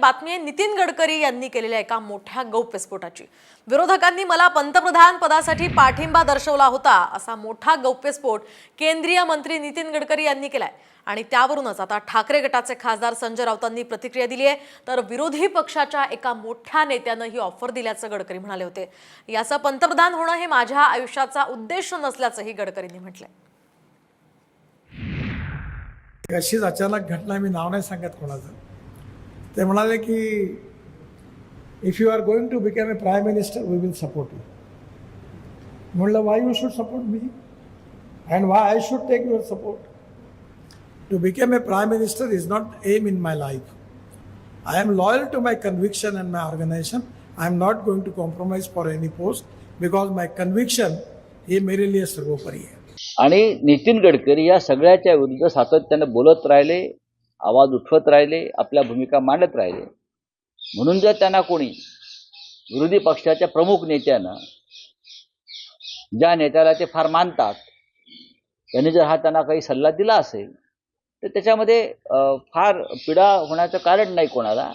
बातमी आहे नितीन गडकरी यांनी केलेल्या एका मोठ्या गौप्यस्फोटाची। विरोधकांनी मला पंतप्रधान पदासाठी पाठिंबा दर्शवला होता असा मोठा गौप्यस्फोट केंद्रीय मंत्री नितीन गडकरी यांनी केलाय आणि त्यावरूनच आता ठाकरे गटाचे खासदार संजय राऊतांनी प्रतिक्रिया दिली आहे। तर विरोधी पक्षाच्या एका मोठ्या नेत्यानं ही ऑफर दिल्याचं गडकरी म्हणाले होते। याचं पंतप्रधान होणं हे माझ्या आयुष्याचा उद्देश नसल्याचंही गडकरींनी म्हटलंय। अशीच अचानक घटना, मी नाव नाही सांगत कोणाचं, ते म्हणाले की if you are going to become a prime minister we will support you. म्हणलं why you should support me and why I should take your support. To become a prime minister is not aim in my life. I am loyal to my conviction and my organization. I am not going to compromise for any post because my conviction हे मेरे लिए सर्वोपरि है। आणि नितीन गडकरी या सगळ्याच्या विरुद्ध सातत्यानं बोलत राहिले, आवाज उठवत राहिले, आपल्या भूमिका मांडत राहिले। म्हणून जर त्यांना कोणी विरोधी पक्षाच्या प्रमुख नेत्यानं, ज्या नेत्याला ते फार मानतात, त्यांनी जर हा त्यांना काही सल्ला दिला असेल तर त्याच्यामध्ये फार पीडा होण्याचं कारण नाही कोणाला।